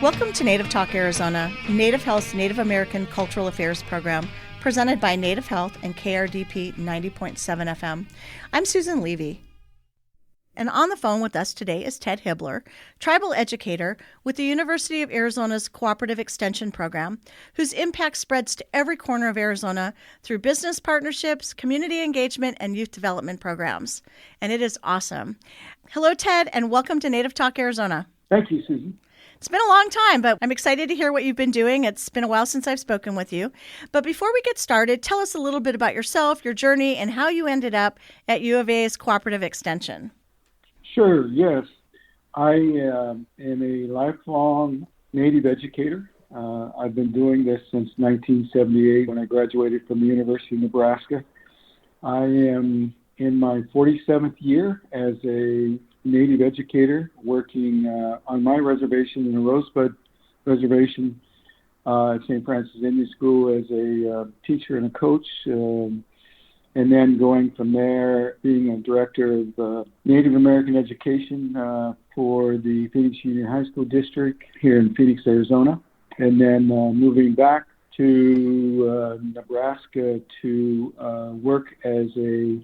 Welcome to Native Talk Arizona, Native Health's Native American Cultural Affairs program, presented by Native Health and KRDP 90.7 FM. I'm Susan Levy. And on the phone with us today is Ted Hibbler, tribal educator with the University of Arizona's Cooperative Extension Program, whose impact spreads to every corner of Arizona through business partnerships, community engagement, and youth development programs. And it is awesome. Hello, Ted, and welcome to Native Talk Arizona. Thank you, Susan. It's been a long time, but I'm excited to hear what you've been doing. It's been a while since I've spoken with you. But before we get started, tell us a little bit about yourself, your journey, and how you ended up at U of A's Cooperative Extension. Sure, yes. I am a lifelong Native educator. I've been doing this since 1978 when I graduated from the University of Nebraska. I am in my 47th year as a Native educator working on my reservation in the Rosebud Reservation at St. Francis Indian School as a teacher and a coach, and then going from there being a director of Native American education for the Phoenix Union High School District here in Phoenix, Arizona, and then moving back to Nebraska to work as a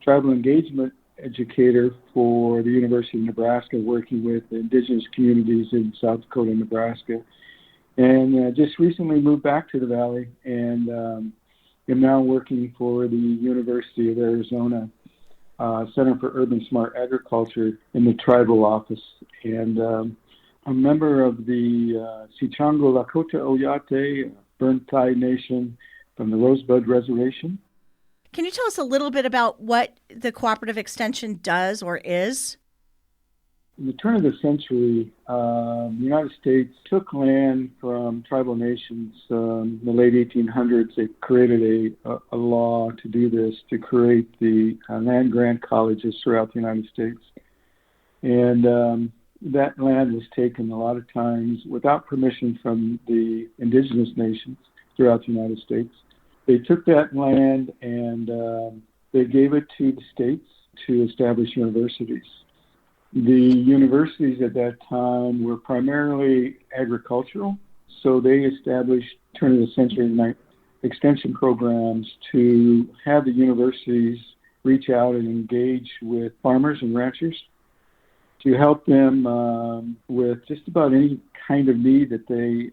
tribal engagement educator for the University of Nebraska, working with indigenous communities in South Dakota and Nebraska. And just recently moved back to the Valley and am now working for the University of Arizona Center for Urban Smart Agriculture in the tribal office. And I'm a member of the Sichango Lakota Oyate Burntide Nation from the Rosebud Reservation. Can you tell us a little bit about what the Cooperative Extension does or is? In the turn of the century, the United States took land from tribal nations. In the late 1800s, they created a law to do this, to create the land grant colleges throughout the United States. And that land was taken a lot of times without permission from the indigenous nations throughout the United States. They took that land and they gave it to the states to establish universities. The universities at that time were primarily agricultural, so they established turn of the century extension programs to have the universities reach out and engage with farmers and ranchers to help them with just about any kind of need that they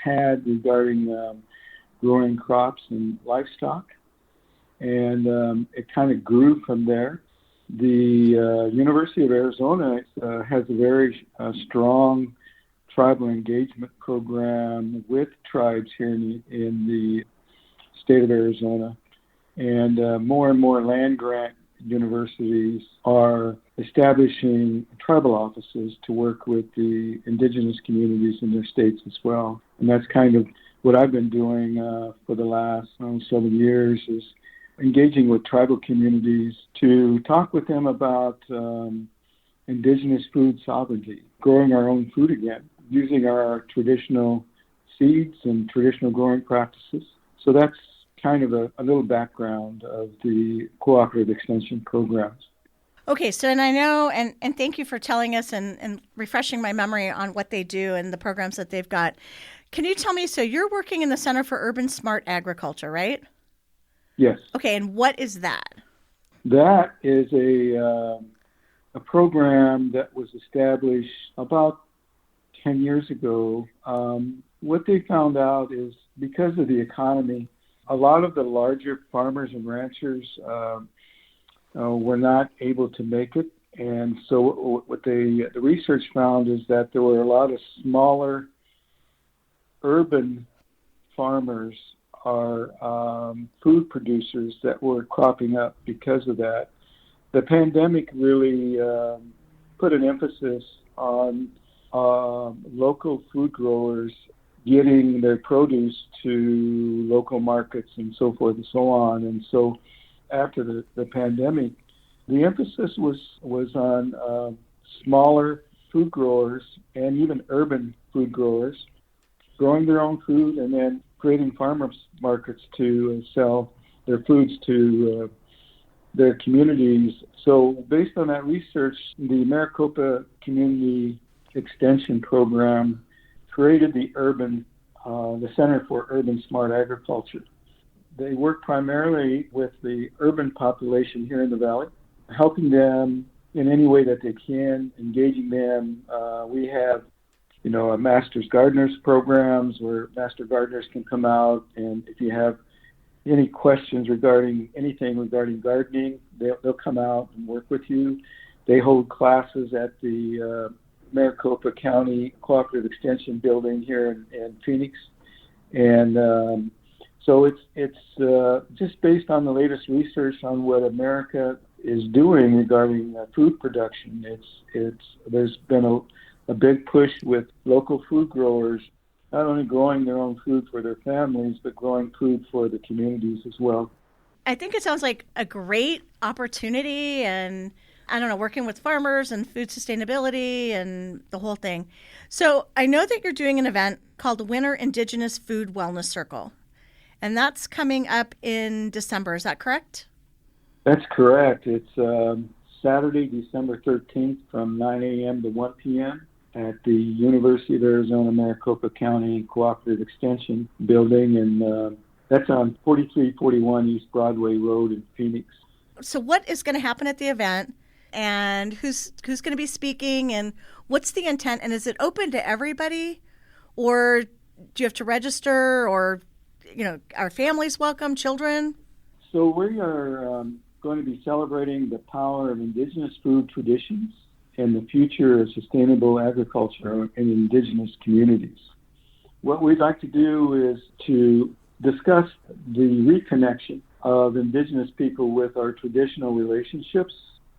had regarding growing crops and livestock, and it kind of grew from there. The University of Arizona has a very strong tribal engagement program with tribes here in the state of Arizona, and more land grant universities are establishing tribal offices to work with the indigenous communities in their states as well. And that's kind of what I've been doing for the last 7 years, is engaging with tribal communities to talk with them about indigenous food sovereignty, growing our own food again, using our traditional seeds and traditional growing practices. So that's kind of a little background of the Cooperative Extension programs. Okay, so and I know, and thank you for telling us and refreshing my memory on what they do and the programs that they've got. Can you tell me, so you're working in the Center for Urban Smart Agriculture, right? Yes. Okay, and what is that? That is a program that was established about 10 years ago. What they found out is because of the economy, a lot of the larger farmers and ranchers were not able to make it. And so what the research found is that there were a lot of smaller urban farmers are food producers that were cropping up because of that. The pandemic really put an emphasis on local food growers getting their produce to local markets and so forth and so on. And so after the pandemic, the emphasis was on smaller food growers and even urban food growers growing their own food and then creating farmers markets to sell their foods to their communities. So based on that research, the Maricopa Community Extension Program created the Center for Urban Smart Agriculture. They work primarily with the urban population here in the Valley, helping them in any way that they can, engaging them. We have, a Master's Gardeners programs where Master Gardeners can come out, and if you have any questions regarding anything regarding gardening, they'll come out and work with you. They hold classes at the Maricopa County Cooperative Extension Building here in Phoenix, and so it's just based on the latest research on what America is doing regarding food production. There's been a big push with local food growers, not only growing their own food for their families, but growing food for the communities as well. I think it sounds like a great opportunity, and working with farmers and food sustainability and the whole thing. So I know that you're doing an event called the Winter Indigenous Food Wellness Circle, and that's coming up in December. Is that correct? That's correct. It's Saturday, December 13th from 9 a.m. to 1 p.m. at the University of Arizona Maricopa County Cooperative Extension Building, and that's on 4341 East Broadway Road in Phoenix. So what is going to happen at the event, and who's going to be speaking, and what's the intent, and is it open to everybody, or do you have to register, or are families welcome, children? So we are going to be celebrating the power of indigenous food traditions and the future of sustainable agriculture in indigenous communities. What we'd like to do is to discuss the reconnection of indigenous people with our traditional relationships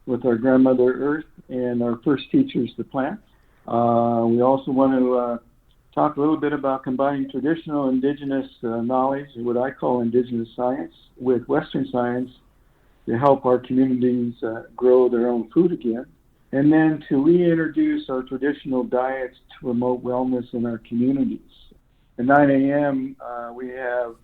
with our grandmother Earth and our first teachers, the plants. We also want to talk a little bit about combining traditional indigenous knowledge, what I call indigenous science, with Western science to help our communities grow their own food again. And then to reintroduce our traditional diets to promote wellness in our communities. At 9 a.m., we have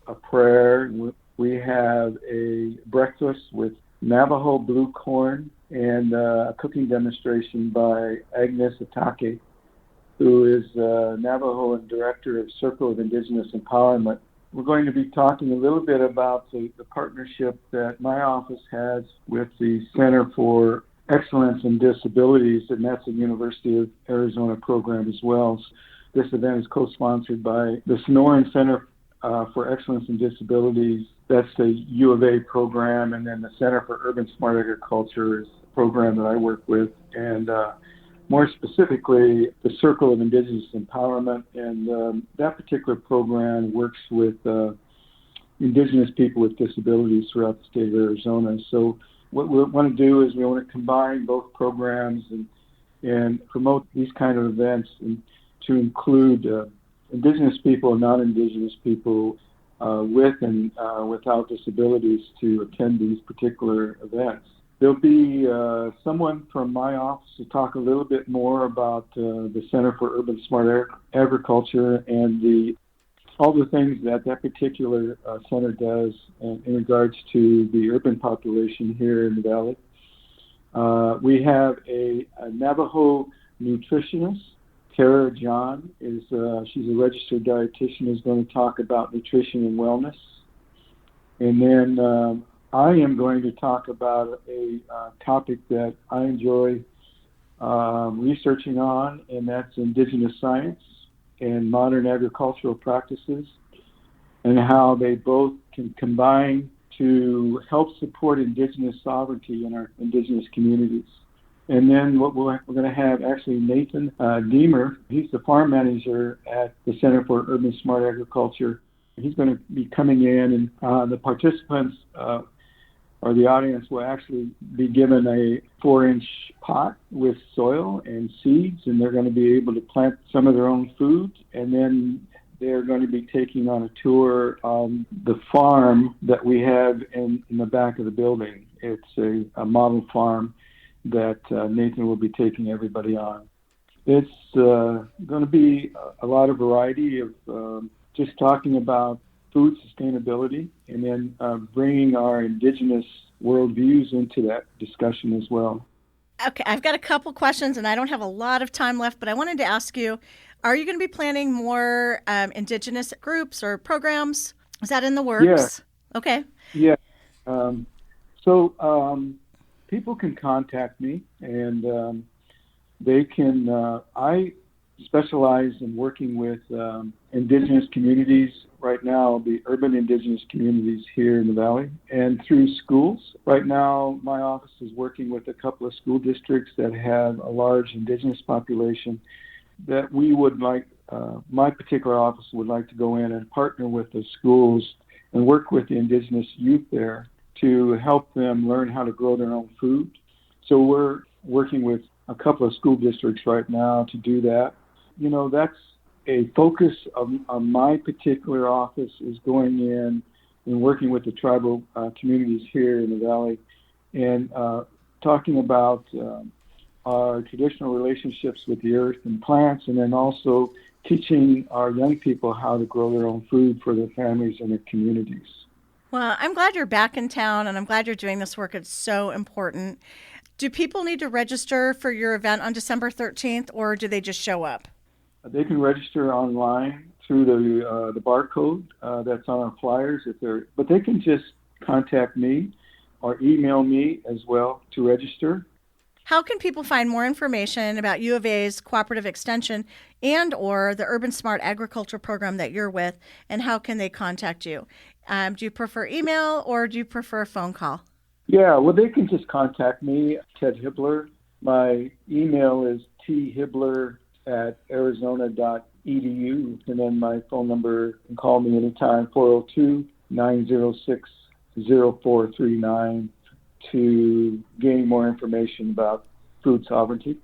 a prayer. We have a breakfast with Navajo blue corn and a cooking demonstration by Agnes Atake, who is Navajo and Director of Circle of Indigenous Empowerment. We're going to be talking a little bit about the partnership that my office has with the Center for Excellence in Disabilities, and that's a University of Arizona program as well. This event is co-sponsored by the Sonoran Center for Excellence in Disabilities. That's the U of A program, and then the Center for Urban Smart Agriculture is a program that I work with, and more specifically, the Circle of Indigenous Empowerment, and that particular program works with indigenous people with disabilities throughout the state of Arizona. So what we want to do is we want to combine both programs and promote these kind of events and to include indigenous people and non-indigenous people with and without disabilities to attend these particular events. There'll be someone from my office to talk a little bit more about the Center for Urban Smart Agriculture and all the things that particular center does in regards to the urban population here in the Valley. We have a Navajo nutritionist, Tara John. She's a registered dietitian, is going to talk about nutrition and wellness. And then I am going to talk about a topic that I enjoy researching on, and that's indigenous science and modern agricultural practices, and how they both can combine to help support indigenous sovereignty in our indigenous communities. And then what we're going to have actually Nathan Deemer. He's the farm manager at the Center for Urban Smart Agriculture. He's going to be coming in, and the participants or the audience will actually be given a 4-inch pot with soil and seeds, and they're going to be able to plant some of their own food, and then they're going to be taking on a tour on the farm that we have in the back of the building. It's a model farm that Nathan will be taking everybody on. It's going to be a lot of variety of just talking about food sustainability, and then bringing our indigenous worldviews into that discussion as well. Okay, I've got a couple questions, and I don't have a lot of time left, but I wanted to ask you, Are you going to be planning more Indigenous groups or programs? Is that in the Yeah, works? Okay. yeah. Um, so people can contact me, and they can. I specialize in working with indigenous communities right now, the urban indigenous communities here in the Valley, and through schools. Right now, my office is working with a couple of school districts that have a large indigenous population that we would like, my particular office would like to go in and partner with the schools and work with the indigenous youth there to help them learn how to grow their own food. So we're working with a couple of school districts right now to do that. That's a focus of my particular office, is going in and working with the tribal communities here in the Valley and talking about our traditional relationships with the earth and plants, and then also teaching our young people how to grow their own food for their families and their communities. Well, I'm glad you're back in town, and I'm glad you're doing this work. It's so important. Do people need to register for your event on December 13th, or do they just show up? They can register online through the barcode that's on our flyers. But they can just contact me or email me as well to register. How can people find more information about U of A's cooperative extension and or the Urban Smart Agriculture program that you're with, and how can they contact you? Do you prefer email or do you prefer a phone call? Yeah, well, they can just contact me, Ted Hibbler. My email is thibbler@arizona.edu, and then my phone number, you can call me anytime, 402-906-0439, to gain more information about food sovereignty.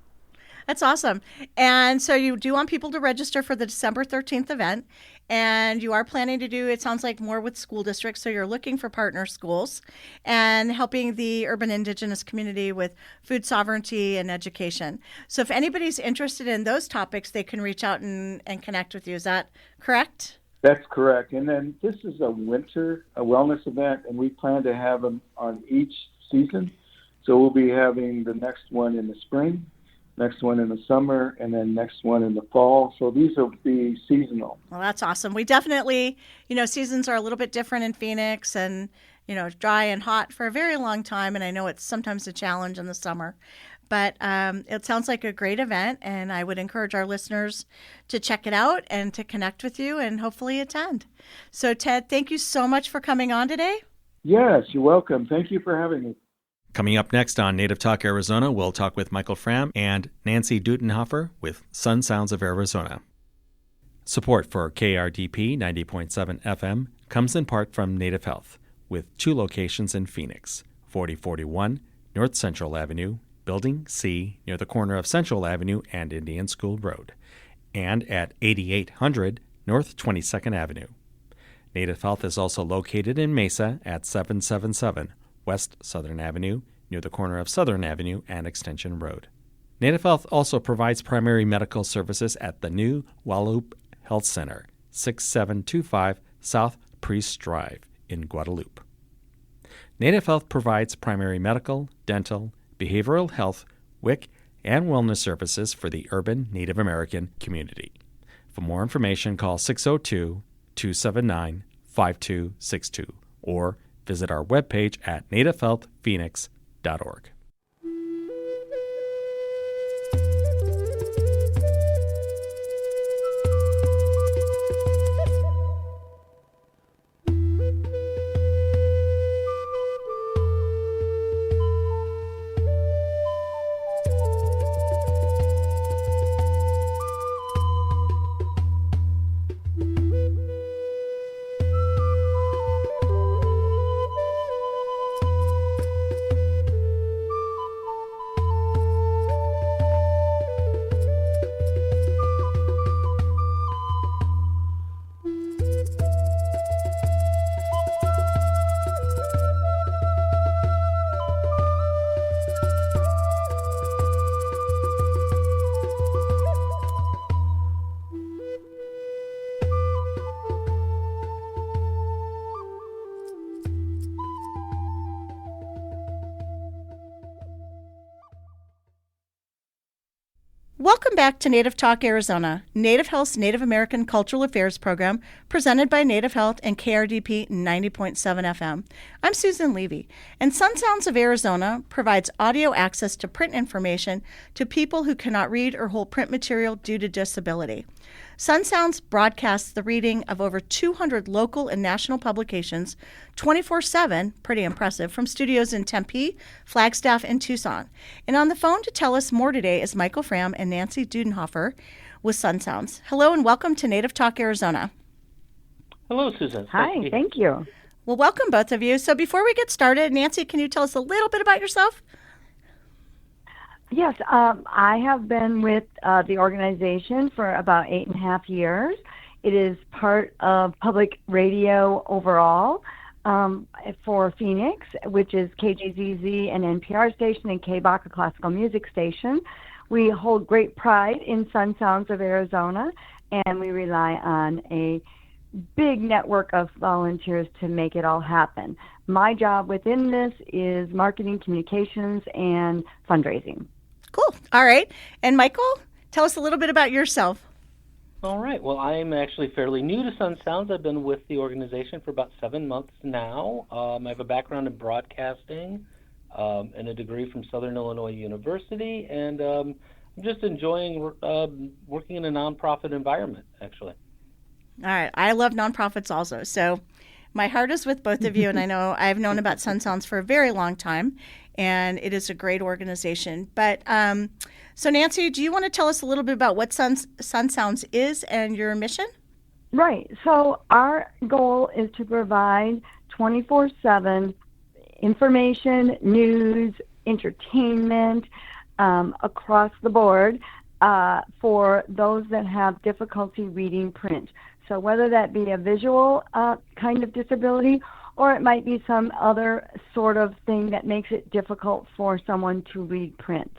That's awesome. And so you do want people to register for the December 13th event, and you are planning to do, it sounds like, more with school districts. So you're looking for partner schools and helping the urban indigenous community with food sovereignty and education. So if anybody's interested in those topics, they can reach out and connect with you. Is that correct? That's correct. And then this is a wellness event, and we plan to have them on each season. So we'll be having the next one in the spring, next one in the summer, and then next one in the fall. So these will be seasonal. Well, that's awesome. We definitely, seasons are a little bit different in Phoenix, and, dry and hot for a very long time. And I know it's sometimes a challenge in the summer. But it sounds like a great event, and I would encourage our listeners to check it out and to connect with you and hopefully attend. So, Ted, thank you so much for coming on today. Yes, you're welcome. Thank you for having me. Coming up next on Native Talk Arizona, we'll talk with Michael Fram and Nancy Dutenhofer with Sun Sounds of Arizona. Support for KRDP 90.7 FM comes in part from Native Health, with 2 locations in Phoenix, 4041 North Central Avenue, Building C, near the corner of Central Avenue and Indian School Road, and at 8800 North 22nd Avenue. Native Health is also located in Mesa at 777 West Southern Avenue, near the corner of Southern Avenue and Extension Road. Native Health also provides primary medical services at the new Guadalupe Health Center, 6725 South Priest Drive in Guadalupe. Native Health provides primary medical, dental, behavioral health, WIC, and wellness services for the urban Native American community. For more information, call 602-279-5262 or visit our webpage at nativehealthphoenix.org. Welcome back to Native Talk Arizona, Native Health's Native American Cultural Affairs program, presented by Native Health and KRDP 90.7 FM. I'm Susan Levy, and Sun Sounds of Arizona provides audio access to print information to people who cannot read or hold print material due to disability. Sun Sounds broadcasts the reading of over 200 local and national publications 24/7, pretty impressive, from studios in Tempe, Flagstaff, and Tucson. And on the phone to tell us more today is Michael Fram and Nancy Dudenhofer with Sun Sounds. Hello and welcome to Native Talk Arizona. Hello, Susan. Hi, thank you. Well, welcome both of you. So before we get started, Nancy, can you tell us a little bit about yourself? Yes, I have been with the organization for about 8.5 years. It is part of public radio overall for Phoenix, which is KJZZ, an NPR station, and KBAC, a classical music station. We hold great pride in Sun Sounds of Arizona, and we rely on a big network of volunteers to make it all happen. My job within this is marketing, communications, and fundraising. Cool. All right. And Michael, tell us a little bit about yourself. All right. Well, I'm actually fairly new to Sun Sounds. I've been with the organization for about 7 months now. I have a background in broadcasting and a degree from Southern Illinois University, and I'm just enjoying working in a nonprofit environment, actually. All right. I love nonprofits also. So my heart is with both of you, and I know I've known about Sun Sounds for a very long time, and it is a great organization. But so Nancy, do you want to tell us a little bit about what Sun Sounds is and your mission? Right. So our goal is to provide 24/7 information, news, entertainment across the board for those that have difficulty reading print. So whether that be a visual kind of disability, or it might be some other sort of thing that makes it difficult for someone to read print.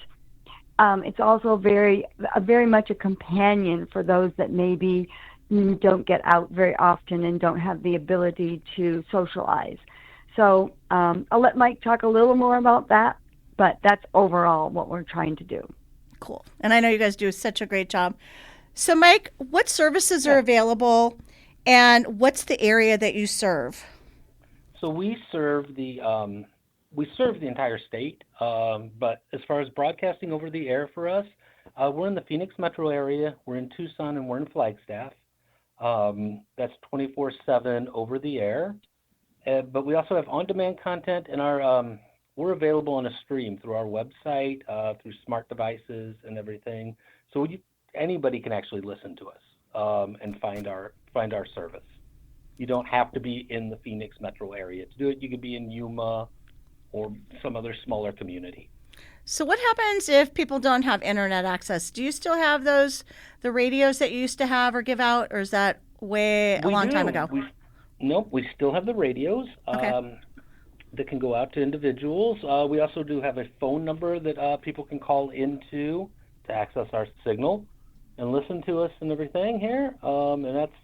It's also very much a companion for those that maybe don't get out very often and don't have the ability to socialize. So I'll let Mike talk a little more about that, but that's overall what we're trying to do. Cool. And I know you guys do such a great job. So Mike, what services are available, and what's the area that you serve? So we serve the entire state, but as far as broadcasting over the air for us, we're in the Phoenix metro area, we're in Tucson, and we're in Flagstaff. That's 24/7 over the air. But we also have on-demand content, and we're available on a stream through our website, through smart devices and everything. So anybody can actually listen to us and find our service. You don't have to be in the Phoenix metro area to do it. You could be in Yuma or some other smaller community. So what happens if people don't have internet access? Do you still have the radios that you used to have or give out, or is that a long time ago? Nope, we still have the radios that can go out to individuals. We also do have a phone number that people can call into to access our signal and listen to us and everything here. And that's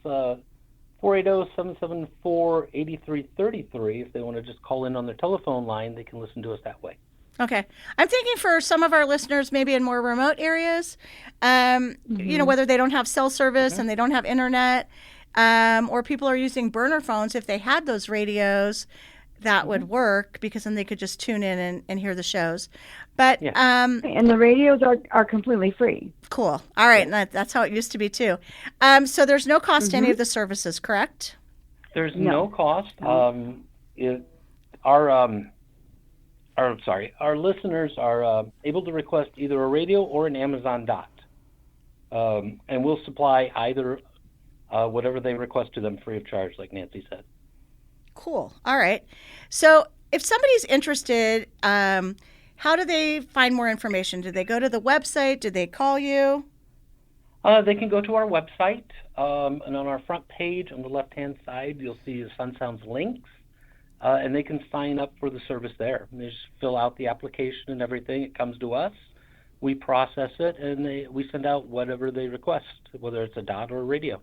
480-774-8333. If they want to just call in on their telephone line, they can listen to us that way. Okay. I'm thinking for some of our listeners, maybe in more remote areas, whether they don't have cell service and they don't have internet, or people are using burner phones, if they had those radios, that would work, because then they could just tune in and hear the shows. But and the radios are completely free. Cool. All right, and that's how it used to be too. So there's no cost to any of the services, correct? There's no cost. Our listeners are able to request either a radio or an Amazon Dot, and we'll supply either whatever they request to them free of charge, like Nancy said. Cool. All right. So if somebody's interested, how do they find more information? Do they go to the website? Do they call you? They can go to our website, and on our front page on the left-hand side, you'll see the Sun Sounds links, and they can sign up for the service there. They just fill out the application and everything. It comes to us. We process it, and we send out whatever they request, whether it's a dot or a radio,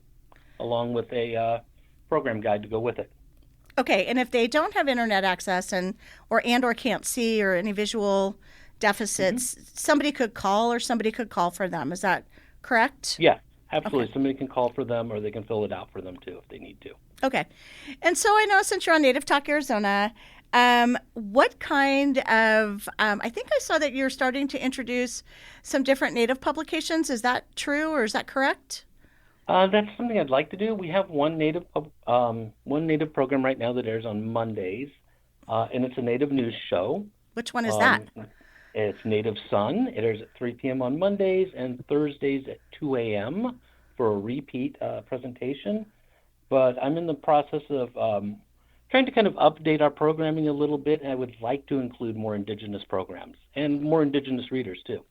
along with a program guide to go with it. Okay, and if they don't have internet access or can't see or any visual deficits, somebody could call or somebody could call for them. Is that correct? Yeah, absolutely. Okay. Somebody can call for them, or they can fill it out for them too if they need to. Okay. And so I know since you're on Native Talk Arizona, what kind of, I think I saw that you're starting to introduce some different Native publications. Is that true or is that correct? That's something I'd like to do. We have one Native program right now that airs on Mondays, and it's a Native news show. Which one is that? It's Native Sun. It airs at 3 p.m. on Mondays and Thursdays at 2 a.m. for a repeat presentation. But I'm in the process of trying to kind of update our programming a little bit, and I would like to include more Indigenous programs and more Indigenous readers too.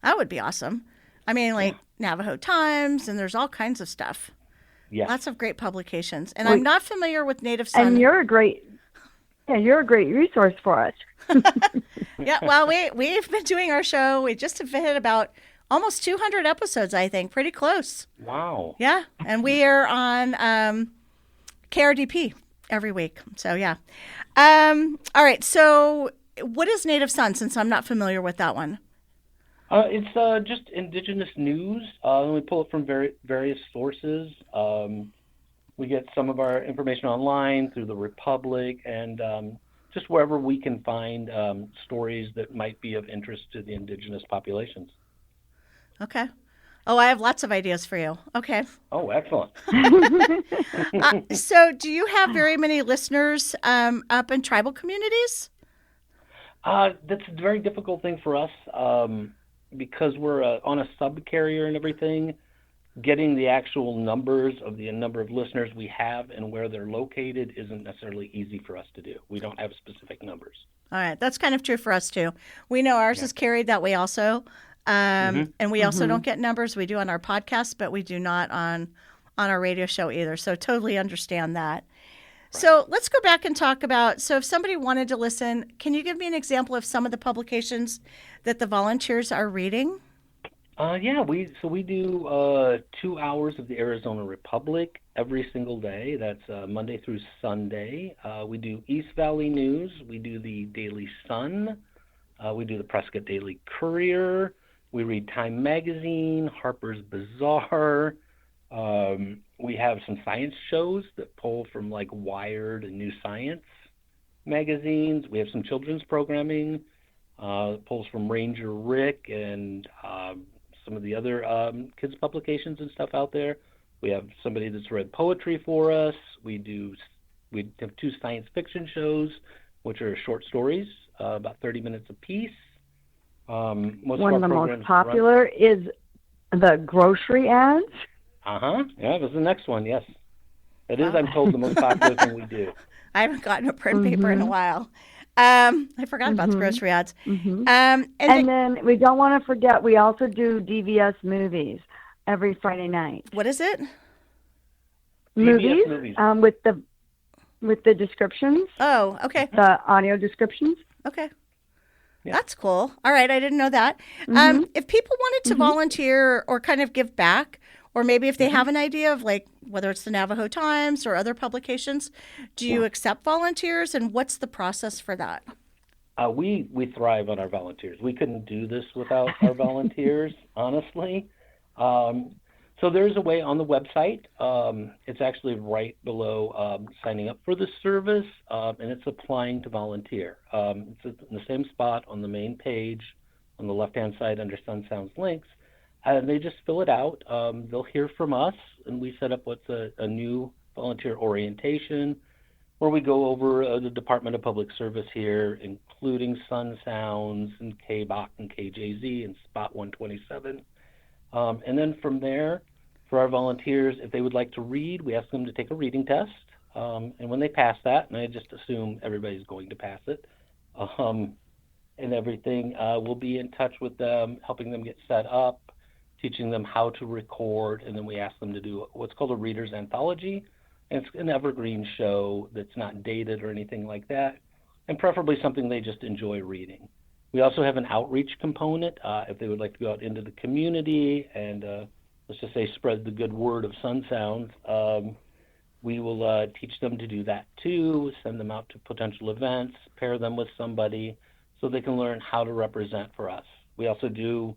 That would be awesome. I mean, like Navajo Times, and there's all kinds of stuff. Yeah. Lots of great publications. And I'm not familiar with Native Sun. And you're a great resource for us. Yeah, well, we've been doing our show. We just have hit about almost 200 episodes, I think. Pretty close. Wow. Yeah, and we are on KRDP every week. So, yeah. All right, so what is Native Sun, since I'm not familiar with that one? It's just Indigenous news. We pull it from various sources. We get some of our information online through the Republic and just wherever we can find stories that might be of interest to the Indigenous populations. Okay. Oh, I have lots of ideas for you. Okay. Oh, excellent. So do you have very many listeners up in tribal communities? That's a very difficult thing for us. Because we're on a subcarrier and everything, getting the actual numbers of the number of listeners we have and where they're located isn't necessarily easy for us to do. We don't have specific numbers. All right. That's kind of true for us, too. We know ours is carried that way also. And we also don't get numbers. We do on our podcast, but we do not on our radio show either. So totally understand that. So let's go back and talk about, so if somebody wanted to listen, can you give me an example of some of the publications that the volunteers are reading? Yeah, we do 2 hours of the Arizona Republic every single day. That's Monday through Sunday. We do East Valley News. We do the Daily Sun. We do the Prescott Daily Courier. We read Time Magazine, Harper's Bazaar. We have some science shows that pull from like Wired and New Science magazines. We have some children's programming that pulls from Ranger Rick and some of the other kids publications and stuff out there. We have somebody that's read poetry for us. We have 2 science fiction shows, which are short stories, about 30 minutes apiece. One of the most popular is the grocery ads. Yeah, that's the next one, yes. It is, I'm told, the most popular thing we do. I haven't gotten a print paper in a while. I forgot about the grocery ads. And then we don't want to forget, we also do DVS movies every Friday night. What is it? Movies. With the descriptions. Oh, okay. The audio descriptions. Okay. Yeah. That's cool. All right, I didn't know that. If people wanted to volunteer or kind of give back, or maybe if they have an idea of like whether it's the Navajo Times or other publications, do you accept volunteers, and what's the process for that? We thrive on our volunteers. We couldn't do this without our volunteers, honestly. So there's a way on the website. It's actually right below signing up for the service, and it's applying to volunteer. It's in the same spot on the main page on the left-hand side under Sun Sounds Links. And they just fill it out. They'll hear from us, and we set up what's a new volunteer orientation, where we go over the Department of Public Service here, including Sun Sounds and KBOC and KJZ and Spot 127. And then from there, for our volunteers, if they would like to read, we ask them to take a reading test. And when they pass that, and I just assume everybody's going to pass it, and everything, we'll be in touch with them, helping them get set up, teaching them how to record, and then we ask them to do what's called a reader's anthology. And it's an evergreen show that's not dated or anything like that, and preferably something they just enjoy reading. We also have an outreach component if they would like to go out into the community and let's just say spread the good word of Sun Sounds. We will teach them to do that too, send them out to potential events, pair them with somebody so they can learn how to represent for us. We also do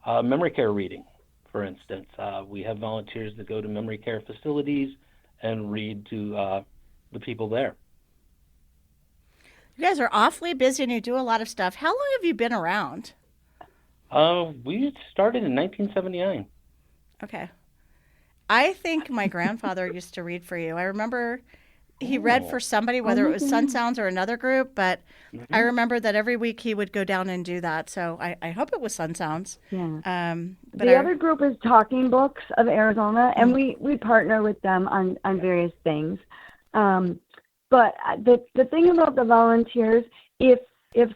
memory care reading, for instance. We have volunteers that go to memory care facilities and read to the people there. You guys are awfully busy and you do a lot of stuff. How long have you been around? We started in 1979. Okay. I think my grandfather used to read for you. I remember he read for somebody, whether it was Sun Sounds or another group, but I remember that every week he would go down and do that. So I hope it was Sun Sounds. Yeah. But the other group is Talking Books of Arizona, and we partner with them on various things. But the thing about the volunteers, if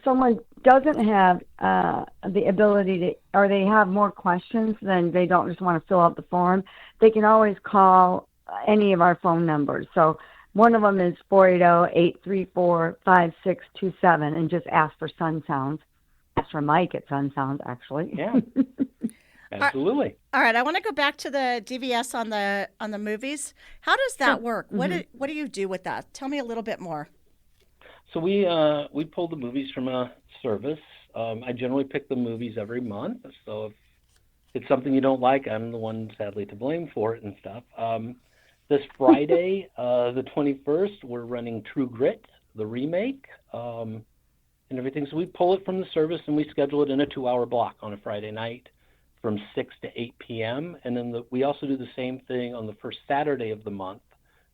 someone doesn't have the ability to, or they have more questions, then they don't just want to fill out the form, they can always call any of our phone numbers. So one of them is 480-834-5627, and just ask for Sun Sounds. Ask for Mike at Sun Sounds, actually. Yeah, absolutely. All right, I want to go back to the DVS on the movies. How does that work? Mm-hmm. What do you do with that? Tell me a little bit more. So we pull the movies from a service. I generally pick the movies every month. So if it's something you don't like, I'm the one sadly to blame for it and stuff. This Friday, the 21st, we're running True Grit, the remake, and everything. So we pull it from the service and we schedule it in a 2-hour block on a Friday night from 6 to 8 p.m. And then we also do the same thing on the first Saturday of the month.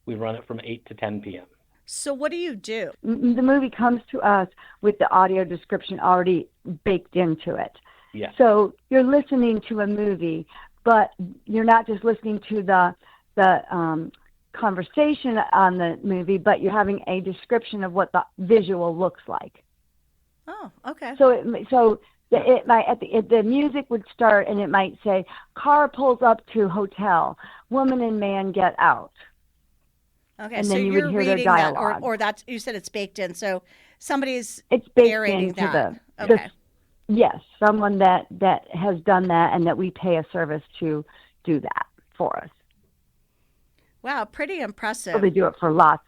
We run it from 8 to 10 p.m. So what do you do? The movie comes to us with the audio description already baked into it. Yes. So you're listening to a movie, but you're not just listening to the conversation on the movie, but you're having a description of what the visual looks like. Oh, okay. So the music would start and it might say, car pulls up to hotel, woman and man get out. Okay, and so then you you're would hear reading their that, dialogue. or that's, you said it's baked in, so somebody's it's baked narrating into that. Okay. Yes, someone that has done that and that we pay a service to do that for us. Wow, pretty impressive. So they do it for lots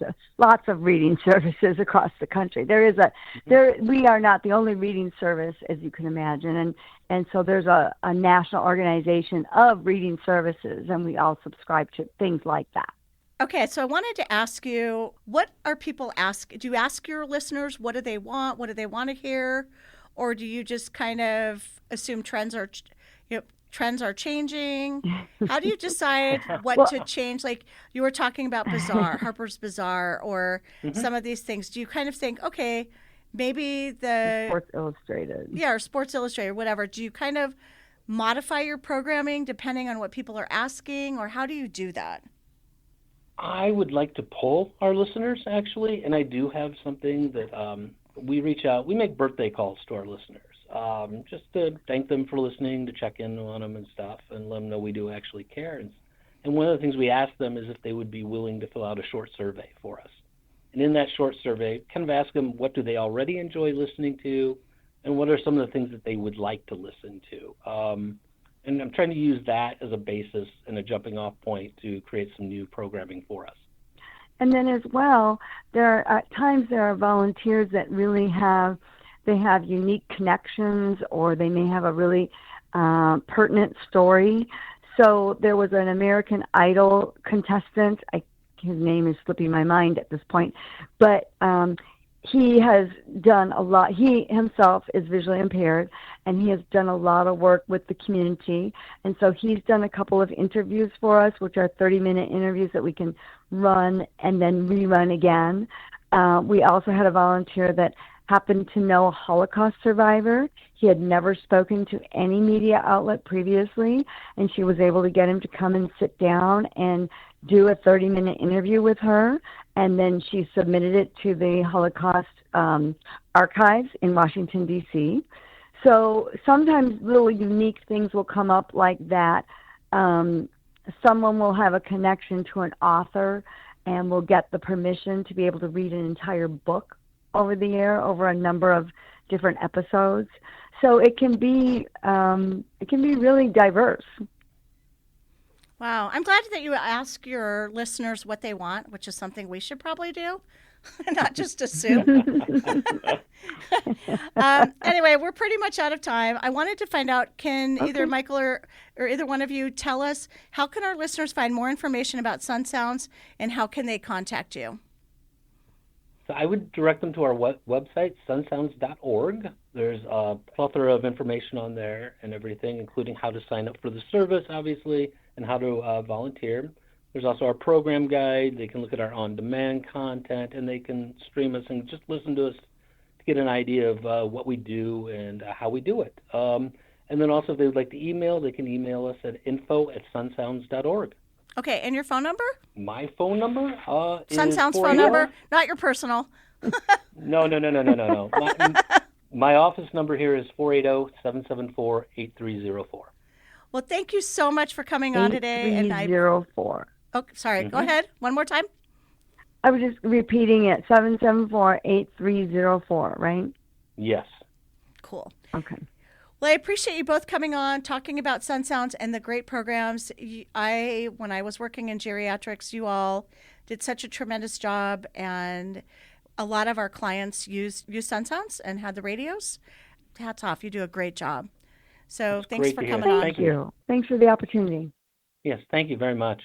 of reading services across the country. We are not the only reading service, as you can imagine, and so there's a national organization of reading services, and we all subscribe to things like that. Okay, so I wanted to ask you, what are people ask? Do you ask your listeners what do they want? What do they want to hear? Or do you just kind of assume trends are changing? How do you decide what to change? Like you were talking about Bazaar, Harper's Bazaar, or some of these things. Do you kind of think, okay, maybe the Sports Illustrated. Yeah, or Sports Illustrated, whatever. Do you kind of modify your programming depending on what people are asking, or how do you do that? I would like to poll our listeners, actually, and I do have something that we reach out. We make birthday calls to our listeners, just to thank them for listening, to check in on them and stuff, and let them know we do actually care. And one of the things we ask them is if they would be willing to fill out a short survey for us. And in that short survey, kind of ask them what do they already enjoy listening to, and what are some of the things that they would like to listen to. And I'm trying to use that as a basis and a jumping off point to create some new programming for us. And then as well, there are volunteers that really have unique connections, or they may have a really pertinent story. So there was an American Idol contestant. His name is slipping my mind at this point, but he has done a lot. He himself is visually impaired, and he has done a lot of work with the community. And so he's done a couple of interviews for us, which are 30-minute interviews that we can run and then rerun again. We also had a volunteer that happened to know a Holocaust survivor. He had never spoken to any media outlet previously, and she was able to get him to come and sit down and do a 30-minute interview with her, and then she submitted it to the Holocaust archives in Washington, D.C. So sometimes little unique things will come up like that. Someone will have a connection to an author and will get the permission to be able to read an entire book over the air over a number of different episodes. So it can be really diverse. Wow. I'm glad that you ask your listeners what they want, which is something we should probably do. not just assume. Anyway, we're pretty much out of time. I wanted to find out, can either Michael or either one of you tell us, how can our listeners find more information about Sun Sounds, and how can they contact you? So I would direct them to our website, sunsounds.org. There's a plethora of information on there and everything, including how to sign up for the service, obviously, and how to volunteer. There's also our program guide. They can look at our on-demand content, and they can stream us and just listen to us to get an idea of what we do and how we do it. And then also, if they would like to email, they can email us at info@sunsounds.org. Okay, and your phone number? My phone number Sun is Sounds phone number, not your personal. No. My office number here is 480-774-8304. Well, thank you so much for coming on today. 8304. Oh, sorry. Go ahead. One more time. I was just repeating it. 774-8304, right? Yes. Cool. Okay. Well, I appreciate you both coming on, talking about Sun Sounds and the great programs. When I was working in geriatrics, you all did such a tremendous job, and a lot of our clients use Sun Sounds and had the radios. Hats off. You do a great job. So That's thanks great for to hear. coming on. Thank you. Thanks for the opportunity. Yes, thank you very much.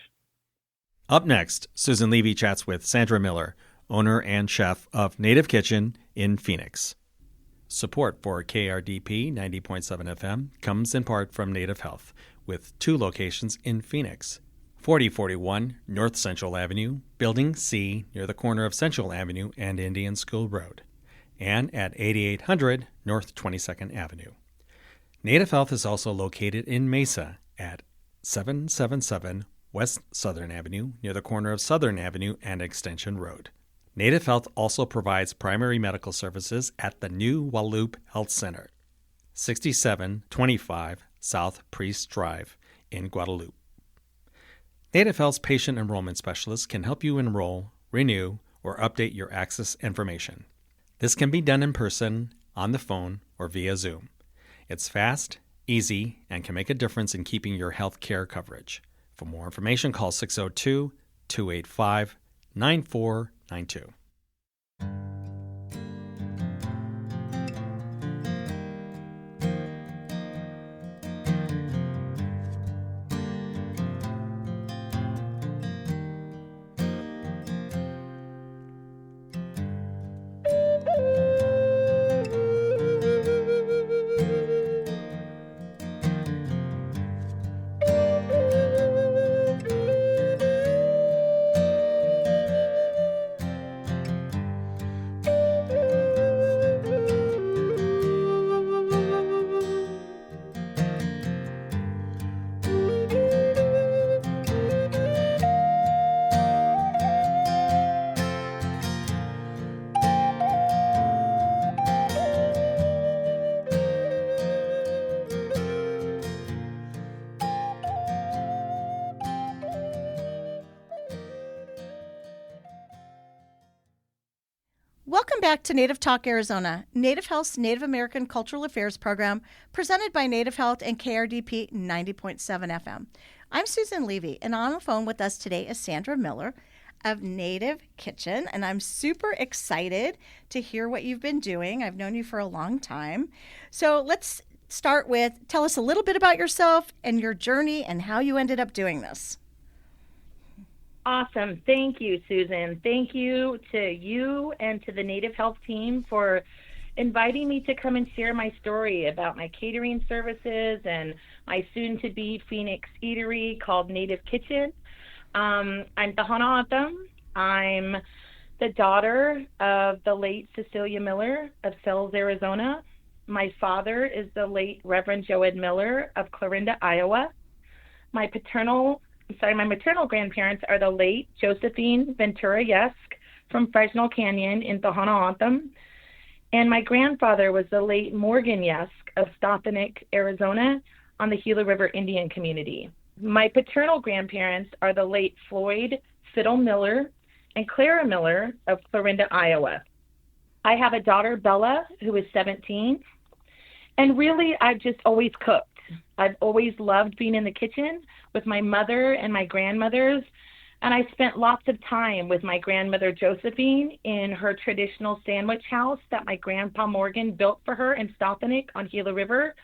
Up next, Susan Levy chats with Sandra Miller, owner and chef of Native Kitchen in Phoenix. Support for KRDP 90.7 FM comes in part from Native Health, with 2 locations in Phoenix. 4041 North Central Avenue, Building C, near the corner of Central Avenue and Indian School Road, and at 8800 North 22nd Avenue. Native Health is also located in Mesa at 777 West Southern Avenue, near the corner of Southern Avenue and Extension Road. Native Health also provides primary medical services at the new Guadalupe Health Center, 6725 South Priest Drive in Guadalupe. Native Health's patient enrollment specialists can help you enroll, renew, or update your access information. This can be done in person, on the phone, or via Zoom. It's fast, easy, and can make a difference in keeping your health care coverage. For more information, call 602-285-9492. Welcome back to Native Talk Arizona, Native Health's Native American Cultural Affairs program, presented by Native Health and KRDP 90.7 FM. I'm Susan Levy, and on the phone with us today is Sandra Miller of Native Kitchen, and I'm super excited to hear what you've been doing. I've known you for a long time. So let's start with, tell us a little bit about yourself and your journey and how you ended up doing this. Awesome. Thank you, Susan. Thank you to you and to the Native Health team for inviting me to come and share my story about my catering services and my soon-to-be Phoenix eatery called Native Kitchen. I'm Tahana Atam. I'm the daughter of the late Cecilia Miller of Sells, Arizona. My father is the late Reverend Joed Miller of Clarinda, Iowa. My maternal grandparents are the late Josephine Ventura Yesk from Fresno Canyon in Tahana Atam. And my grandfather was the late Morgan Yesk of Stopanick, Arizona, on the Gila River Indian community. My paternal grandparents are the late Floyd Fiddle Miller and Clara Miller of Clarinda, Iowa. I have a daughter, Bella, who is 17. And really, I've just always cooked. I've always loved being in the kitchen with my mother and my grandmothers. And I spent lots of time with my grandmother Josephine in her traditional sandwich house that my grandpa Morgan built for her in Stopanic on Gila River.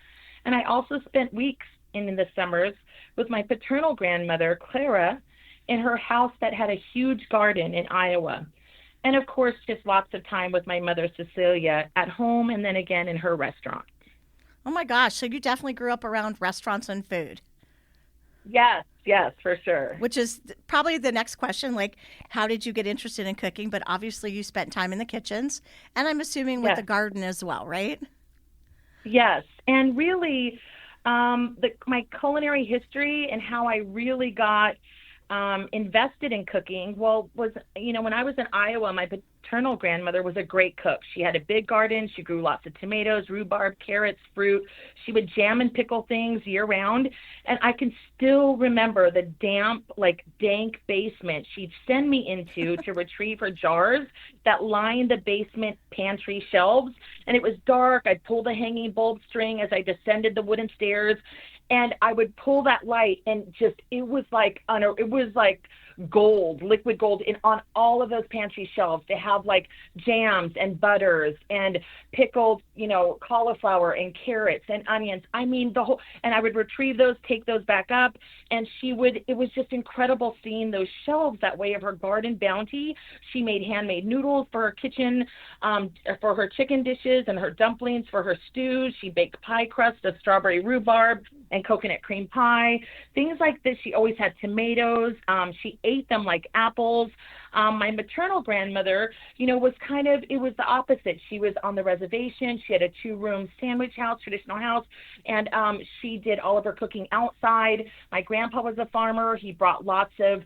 And I also spent weeks in the summers with my paternal grandmother Clara in her house that had a huge garden in Iowa. And of course, just lots of time with my mother Cecilia at home and then again in her restaurant. Oh my gosh, so you definitely grew up around restaurants and food. Yes, for sure. Which is probably the next question, like, how did you get interested in cooking? But obviously you spent time in the kitchens, and I'm assuming with the garden as well, right? Yes, and really, my culinary history and how I really got invested in cooking, was, when I was in Iowa, my paternal grandmother was a great cook. She had a big garden. She grew lots of tomatoes, rhubarb, carrots, fruit. She would jam and pickle things year round. And I can still remember the damp, dank basement she'd send me into to retrieve her jars that lined the basement pantry shelves. And it was dark. I'd pull the hanging bulb string as I descended the wooden stairs. And I would pull that light, and it was like gold, liquid gold, on all of those pantry shelves. They have jams and butters and pickled, cauliflower and carrots and onions. I mean, and I would retrieve those, take those back up, and it was just incredible seeing those shelves that way of her garden bounty. She made handmade noodles for her kitchen, for her chicken dishes, and her dumplings for her stews. She baked pie crust of strawberry rhubarb and coconut cream pie, things like this. She always had tomatoes. She ate them like apples. My maternal grandmother, it was the opposite. She was on the reservation. She had a 2-room sandwich house, traditional house, and she did all of her cooking outside. My grandpa was a farmer. He brought lots of,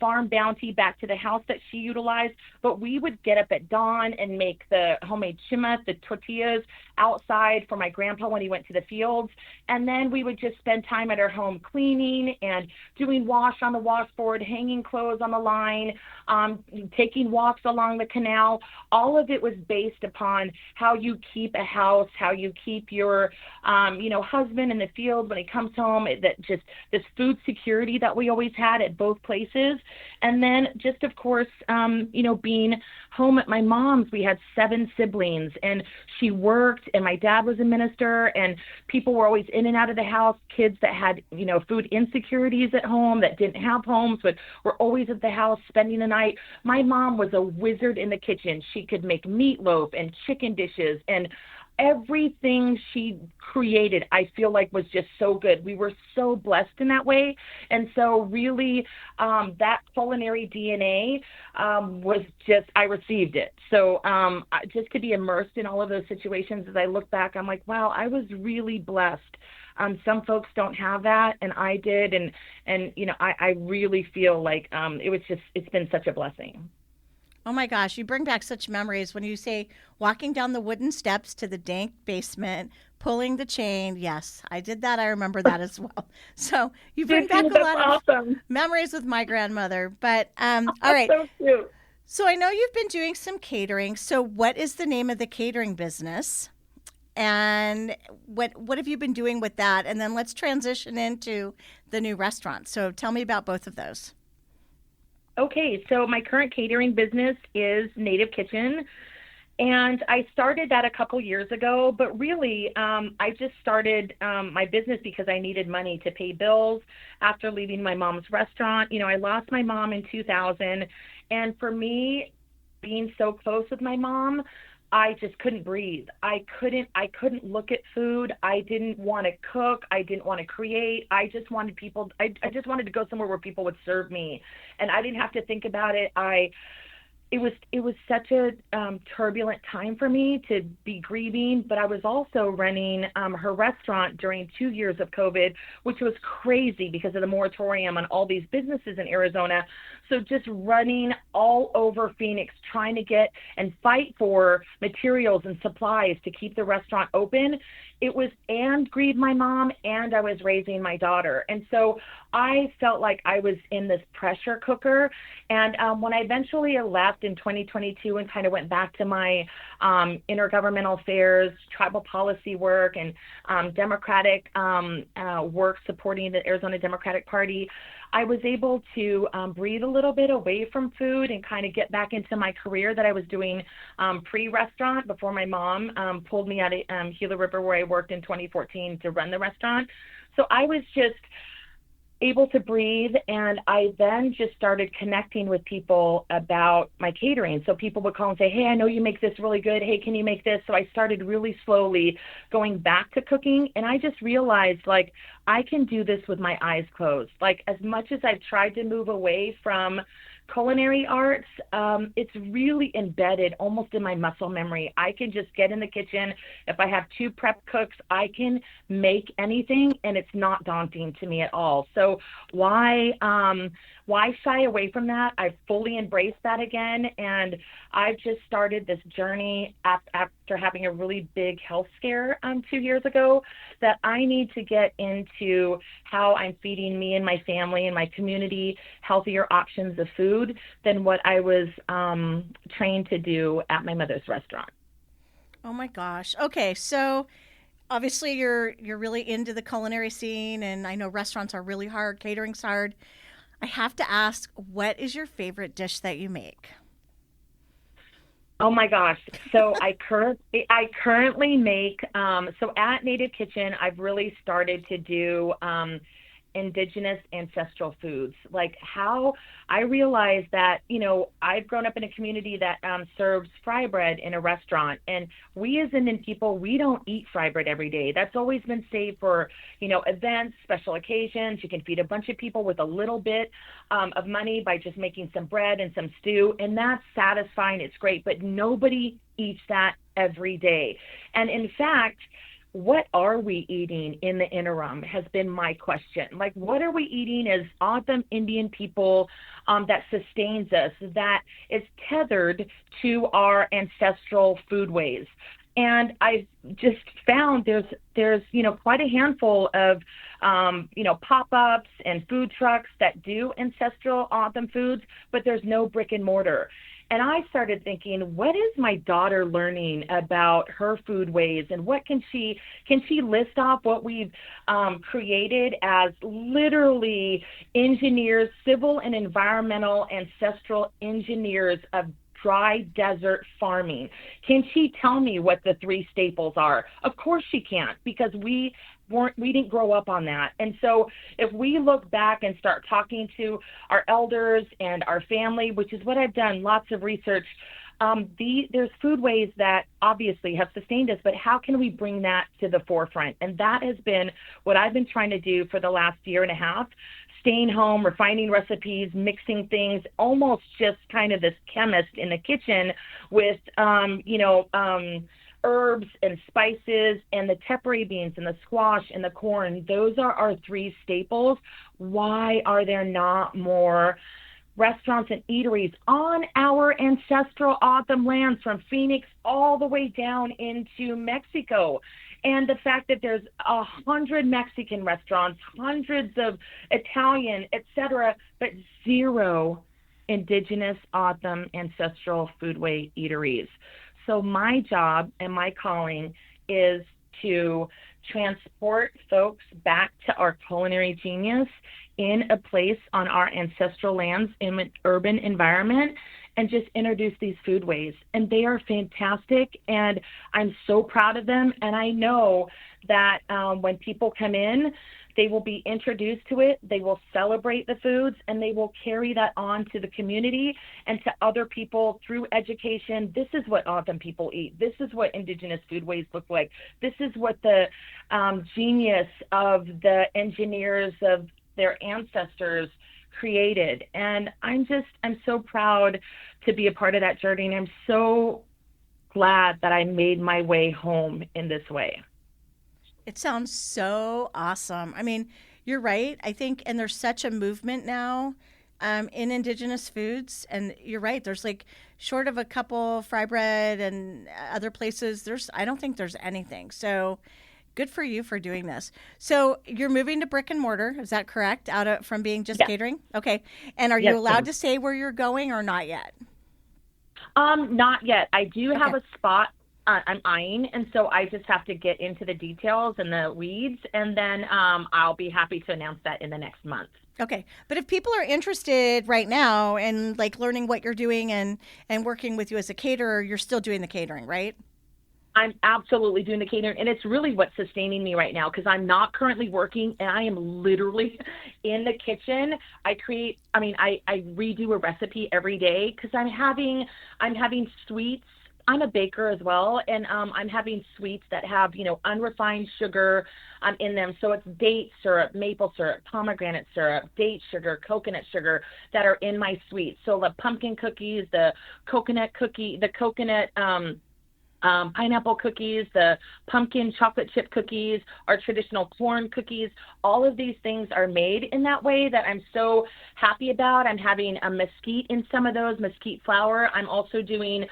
farm bounty back to the house that she utilized. But we would get up at dawn and make the homemade chima, the tortillas, outside for my grandpa when he went to the fields. And then we would just spend time at our home cleaning and doing wash on the washboard, hanging clothes on the line, taking walks along the canal. All of it was based upon how you keep a house, how you keep your, husband in the field when he comes home, that just this food security that we always had at both places. And then just, of course, being home at my mom's, we had 7 siblings, and she worked, and my dad was a minister, and people were always in and out of the house. Kids that had, food insecurities at home, that didn't have homes, but were always at the house spending the night. My mom was a wizard in the kitchen. She could make meatloaf and chicken dishes, and everything she created, I feel like, was just so good. We were so blessed in that way. And so really, that culinary DNA was just, I received it. So just to be immersed in all of those situations, as I look back, I'm like, wow, I was really blessed. Some folks don't have that, and I did. And I really feel like it's been such a blessing. Oh my gosh, you bring back such memories when you say walking down the wooden steps to the dank basement, pulling the chain. Yes, I did that. I remember that as well. So you bring back a lot of memories with my grandmother. But all right. So cute. So I know you've been doing some catering. So what is the name of the catering business? And what have you been doing with that? And then let's transition into the new restaurant. So tell me about both of those. Okay, so my current catering business is Native Kitchen, and I started that a couple years ago, but really I just started my business because I needed money to pay bills after leaving my mom's restaurant. I lost my mom in 2000, and for me, being so close with my mom, I just couldn't breathe. I couldn't look at food. I didn't want to cook. I didn't want to create. I just wanted people, I just wanted to go somewhere where people would serve me, and I didn't have to think about it. It was such a turbulent time for me to be grieving, but I was also running her restaurant during 2 years of COVID, which was crazy because of the moratorium on all these businesses in Arizona. So just running all over Phoenix, trying to get and fight for materials and supplies to keep the restaurant open. it was and grieve my mom, and I was raising my daughter. And so I felt like I was in this pressure cooker. And when I eventually left in 2022 and kind of went back to my intergovernmental affairs, tribal policy work, and Democratic work supporting the Arizona Democratic Party, I was able to breathe a little bit away from food and kind of get back into my career that I was doing pre-restaurant before my mom pulled me out of Gila River, where I worked in 2014 to run the restaurant. So I was just able to breathe, and I then just started connecting with people about my catering. So people would call and say, hey, I know you make this really good. Hey, can you make this? So I started really slowly going back to cooking, and I just realized, like, I can do this with my eyes closed. Like, as much as I've tried to move away from culinary arts, it's really embedded almost in my muscle memory. I can just get in the kitchen. If I have 2 prep cooks, I can make anything, and it's not daunting to me at all. So why shy away from that? I've fully embraced that again, and I've just started this journey after having a really big health scare 2 years ago, that I need to get into how I'm feeding me and my family and my community healthier options of food than what I was trained to do at my mother's restaurant. Oh my gosh. Okay, so obviously you're really into the culinary scene, and I know restaurants are really hard, catering's hard. I have to ask, what is your favorite dish that you make? Oh my gosh. So I currently make, so at Native Kitchen, I've really started to do indigenous ancestral foods. Like, how I realized that, you know, I've grown up in a community that serves fry bread in a restaurant, and we as Indian people, we don't eat fry bread every day. That's always been saved for, you know, events, special occasions. You can feed a bunch of people with a little bit of money by just making some bread and some stew, and that's satisfying. It's great, but nobody eats that every day. And in fact, what are we eating in the interim has been my question. Like, what are we eating as O'odham Indian people that sustains us, that is tethered to our ancestral foodways? And I've just found there's you know, quite a handful of you know, pop-ups and food trucks that do ancestral O'odham foods, but there's no brick and mortar. And I started thinking, what is my daughter learning about her food ways, and what can she list off what we've created as literally engineers, civil and environmental ancestral engineers of dry desert farming? Can she tell me what the 3 staples are? Of course she can't, because we didn't grow up on that. And so if we look back and start talking to our elders and our family, which is what I've done, lots of research, there's foodways that obviously have sustained us, but how can we bring that to the forefront? And that has been what I've been trying to do for the last year and a half, staying home, refining recipes, mixing things, almost just kind of this chemist in the kitchen with, herbs and spices and the tepary beans and the squash and the corn. Those are our 3 staples. Why are there not more restaurants and eateries on our ancestral O'odham lands from Phoenix all the way down into Mexico? And the fact that there's 100 Mexican restaurants, hundreds of Italian, etc., but 0 indigenous O'odham ancestral foodway eateries. So my job and my calling is to transport folks back to our culinary genius in a place on our ancestral lands in an urban environment, and just introduce these foodways. And they are fantastic, and I'm so proud of them. And I know that when people come in, they will be introduced to it, they will celebrate the foods, and they will carry that on to the community and to other people through education. This is what O'odham people eat. This is what indigenous foodways look like. This is what the genius of the engineers of their ancestors created. And I'm so proud to be a part of that journey, and I'm so glad that I made my way home in this way. It sounds so awesome. I mean, you're right. I think, and there's such a movement now in indigenous foods. And you're right. There's like, short of a couple fry bread and other places, I don't think there's anything. So Good for you for doing this. So you're moving to brick and mortar, is that correct? From being just Yes. catering? Okay. And are Yes, you allowed ma'am. to say where you're going or not yet? Not yet. I do have Okay. a spot I'm eyeing, and so I just have to get into the details and the weeds, and then I'll be happy to announce that in the next month. Okay. But if people are interested right now and like learning what you're doing and working with you as a caterer, you're still doing the catering, right? I'm absolutely doing the catering, and it's really what's sustaining me right now because I'm not currently working, and I am literally in the kitchen. I redo a recipe every day because I'm having sweets. I'm a baker as well, and I'm having sweets that have, unrefined sugar in them. So it's date syrup, maple syrup, pomegranate syrup, date sugar, coconut sugar that are in my sweets. So the pumpkin cookies, the coconut pineapple cookies, the pumpkin chocolate chip cookies, our traditional corn cookies. All of these things are made in that way that I'm so happy about. I'm having a mesquite in some of those, mesquite flour. I'm also doing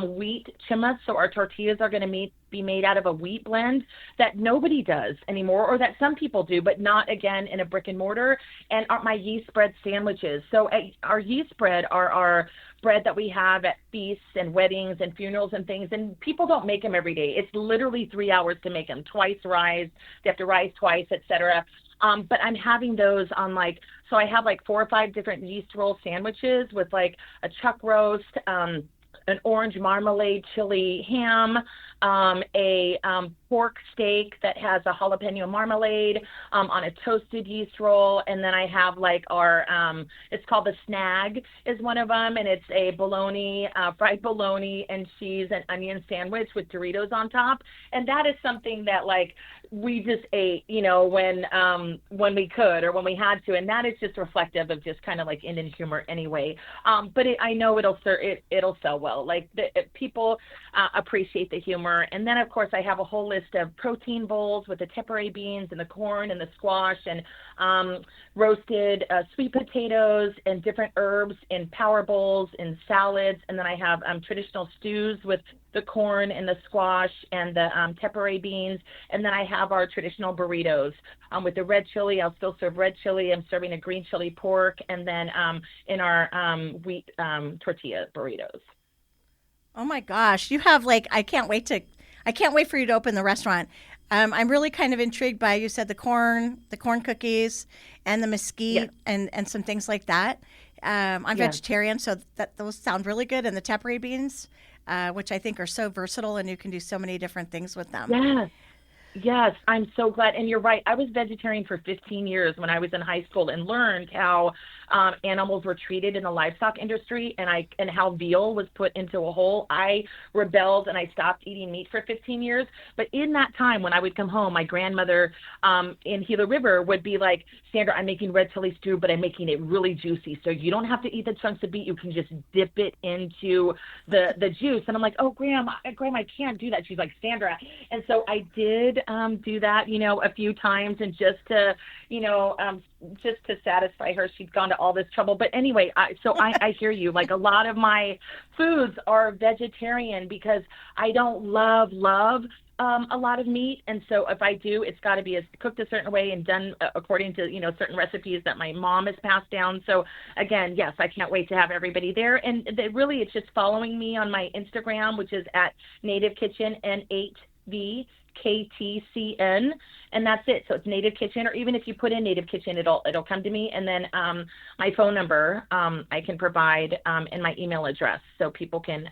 wheat chimas, so our tortillas are going to be made out of a wheat blend that nobody does anymore, or that some people do, but not, again, in a brick and mortar, and my yeast bread sandwiches. So our yeast bread are our bread that we have at feasts and weddings and funerals and things, and people don't make them every day. It's literally 3 hours to make them, twice rise. They have to rise twice, etc. But I'm having those on so I have 4 or 5 different yeast roll sandwiches with a chuck roast, an orange marmalade chili ham, a pork steak that has a jalapeno marmalade on a toasted yeast roll, and then I have our it's called the snag is one of them, and it's a fried bologna and cheese and onion sandwich with Doritos on top, and that is something that we just ate, when we could or when we had to, and that is just reflective of just kind of Indian humor anyway. But I know it'll sell well. People appreciate the humor, and then of course I have a whole list of protein bowls with the tempeh beans and the corn and the squash and roasted sweet potatoes and different herbs in power bowls and salads, and then I have traditional stews with the corn and the squash and the tempeh beans, and then I have our traditional burritos with the red chili. I'll still serve red chili. I'm serving a green chili pork, and then in our wheat tortilla burritos. Oh my gosh, you have I can't wait for you to open the restaurant. I'm really kind of intrigued by, you said the corn cookies and the mesquite, yes. and some things like that. I'm vegetarian, so those sound really good. And the tempeh beans, which I think are so versatile, and you can do so many different things with them. Yes, I'm so glad. And you're right. I was vegetarian for 15 years when I was in high school and learned how animals were treated in the livestock industry, and how veal was put into a hole. I rebelled and I stopped eating meat for 15 years. But in that time, when I would come home, my grandmother in Gila River would be like, Sandra, I'm making red chili stew, but I'm making it really juicy. So you don't have to eat the chunks of meat. You can just dip it into the juice. And I'm like, oh, Grandma, I can't do that. She's like, Sandra. And so I did do that, a few times, and just to satisfy her. She'd gone to all this trouble. But anyway, I hear you. A lot of my foods are vegetarian because I don't love a lot of meat. And so if I do, it's got to be cooked a certain way and done according to, certain recipes that my mom has passed down. So again, yes, I can't wait to have everybody there. And really, it's just following me on my Instagram, which is at Native Kitchen, NATVKTCN, and that's it. So it's Native Kitchen, or even if you put in Native Kitchen, it'll come to me. And then my phone number I can provide, and my email address, so people can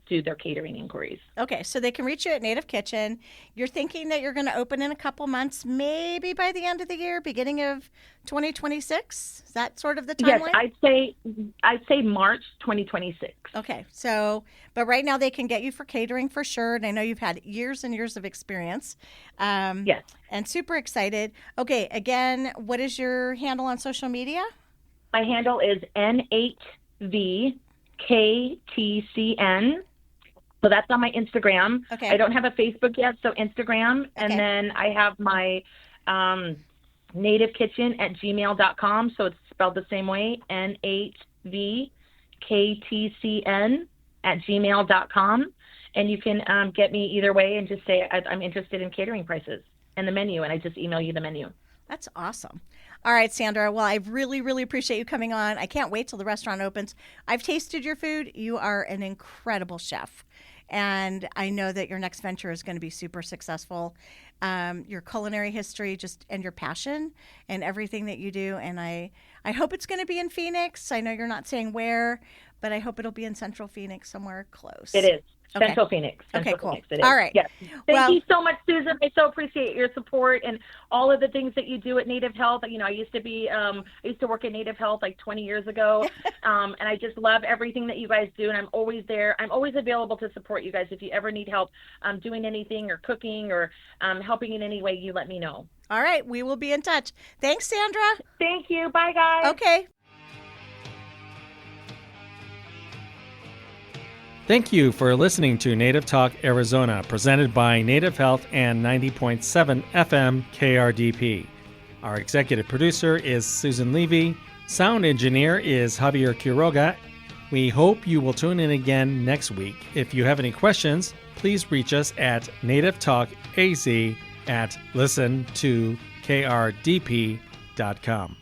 do their catering inquiries. Okay, so they can reach you at Native Kitchen. You're thinking that you're going to open in a couple months, maybe by the end of the year, beginning of 2026. Is that sort of the timeline? Yes, I'd say March 2026. Okay, so but right now they can get you for catering for sure, and I know you've had years and years of experience. Yes. And super excited. Okay, again, what is your handle on social media? My handle is NATVKTCN. So that's on my Instagram. Okay. I don't have a Facebook yet, so Instagram. Okay. And then I have my nativekitchen@gmail.com. So it's spelled the same way, NATVKTCN@gmail.com. And you can get me either way and just say I'm interested in catering prices. and the menu, and I just email you the menu. That's awesome. All right, Sandra. Well, I really, really appreciate you coming on. I can't wait till the restaurant opens. I've tasted your food. You are an incredible chef. And I know that your next venture is going to be super successful. Your culinary history and your passion and everything that you do. And I hope it's going to be in Phoenix. I know you're not saying where, but I hope it'll be in Central Phoenix, somewhere close. It is. Okay. Central Phoenix. Okay, cool. Phoenix, it is. All right. Yes. Thank you so much, Susan. I so appreciate your support and all of the things that you do at Native Health. You know, I used to work at Native Health like 20 years ago, and I just love everything that you guys do, and I'm always there. I'm always available to support you guys. If you ever need help doing anything or cooking or helping in any way, you let me know. All right. We will be in touch. Thanks, Sandra. Thank you. Bye, guys. Okay. Thank you for listening to Native Talk Arizona, presented by Native Health and 90.7 FM KRDP. Our executive producer is Susan Levy. Sound engineer is Javier Quiroga. We hope you will tune in again next week. If you have any questions, please reach us at nativetalkaz@listen2krdp.com.